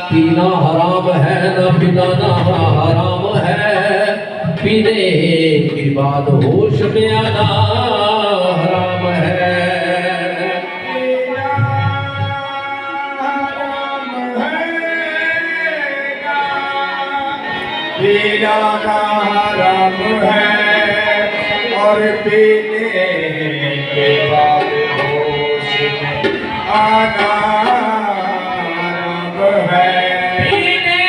पीना हराम है ना पिलाना हराम है, पीने के बाद होश में आना हराम है। पीना हराम है और पीने के बाद होश में आना हराम है। पीने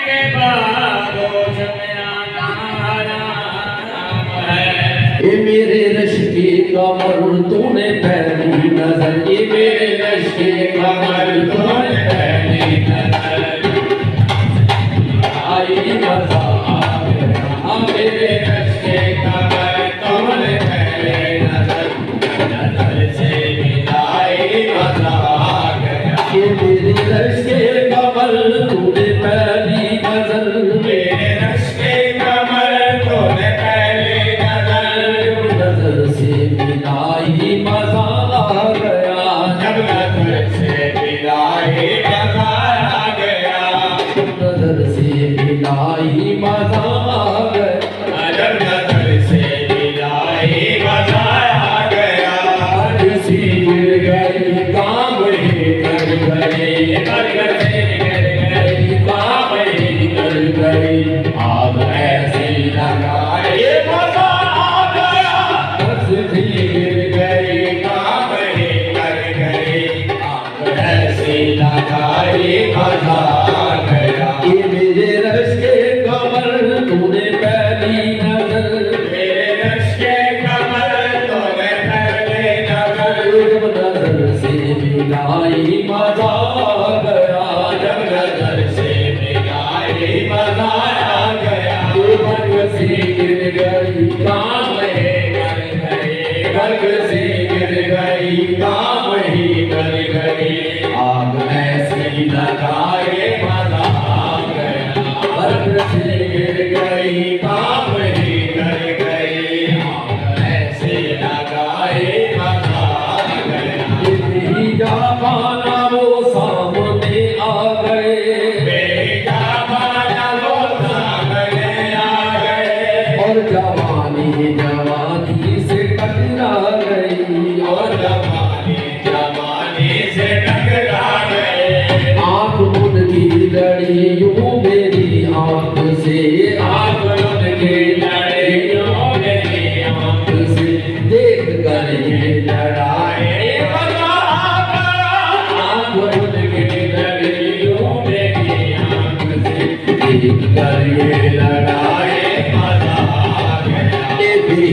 के बाद होश में आना हराम है। ये मेरे रश की कमर तूने पहली नजर, ये मेरे रश की कमर तूने पहली नजर, आई मजा आ गया मेरे रश के कमर तूने पहले नजर, नजर से मिलाई मजा आ गया। ये मेरे रश के कमर तूने पहली नजर, मेरे रश के कमर तूने पहली नजर, नजर से मिलाई मजा आ गया। जब नजर से मिलाई मजा आ गया, नजर से मिलाई मजा आ गया। जब नजर से मिलाई मजा आ गया। किसी गिर गई काम ही कर गई, नजर से गिर गई काम ही कर गई, आग ऐसी लगाए मजा आ गया। बस भी गिर गई काम ही कर गई, आग ऐसी लगाई मजा आ गया। ये मेरे रश के कमर तूने पहली नजर, मेरे रश के कमर तूने पहले नजर, जब नजर से मिलाई मजा आ गया। जब नजर से मिलाई मजा आ गया। बर्ग सी गिर गई काम ही कर गई, बर्ग सी गिर गई काम ही कर गई, आग ऐसी लगाए मजा आ गया। बर्ग सी गिर गई काम ही कर गई, ऐसे लगाए मजा आ गया। ही जापाना वो सामने आ गए, बेटा माना वो सामने आ गए, और जवानी जवानी से टकरा गई, और जवानी जवानी से टकरा गए। आँख उनकी लड़ी यूं मेरी आँख से, आँख उनकी लड़ी यूं मेरी आँख से देख कर ये लड़ाए मजा आ गया। आँख उनकी लड़ी यूं मेरी आँख से देख कर ये लड़ाए मजा आ गया। ये भी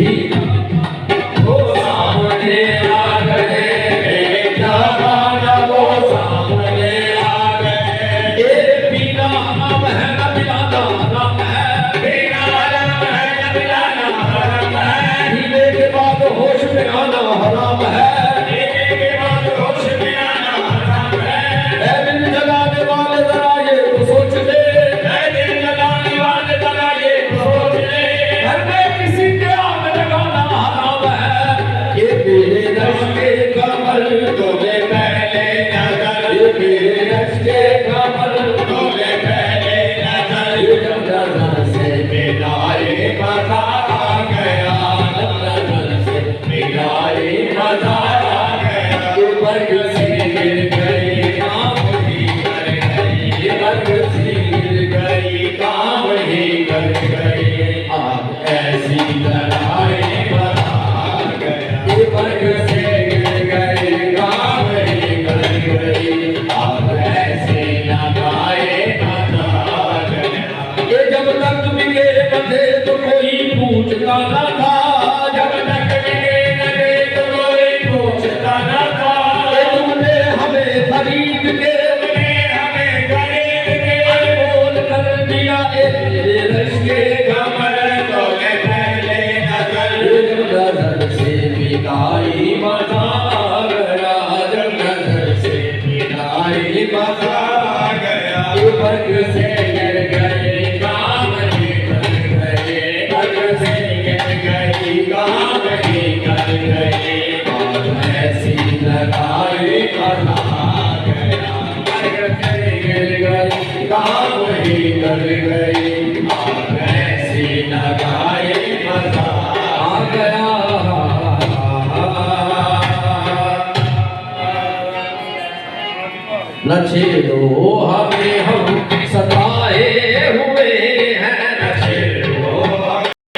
वो सामने आ गए, बेटा माना वो सामने आ गए, ये पीना हराम है न पिलाना हराम है, बिना हरम है न पिलाना हरम है, पीने के बाद होश में आना हराम है। पीने के बाद होश में आना हराम है। ऐ दिल जलाने वाले जरा ये तो सोच ले, ऐ दिल जलाने वाले जरा ये सोच ले, घर में किसी के आग लगाना हराम है। ये मेरे रश के कमर तूने पहले नजर, ये मेरे रश के कमर तूने पहले नजर, ये जब नजर से मिलाए मजा आ गया। नजर से मिलाए मजा आ गया। ये बर्ग सी गिर गई काम ही कर गई, ये बर्ग सी गिर गई काम ही कर गई, आग ऐसी लड़ाई मजा आ गया। ये बर्ग से गिर गई काम ही कर गई, आग ऐसे लगाए मजा आ गया। ये जब तक बिके बंधे तो कोई पूछता न था, जब तक बिके नगे तो कोई पूछता न था, ये तुमने हमें खरीद के तुमने हमें खरीद के अनमोल कर दिया। ए मेरे रश के कमर तूने पहले नजर, जब नजर से मिलाई मजा आ गया, जब नजर से मिलाई मजा आ गया। ये बर्ग से गिर गए काम ही कर गए, बर्ग से न छेड़ो हमें हम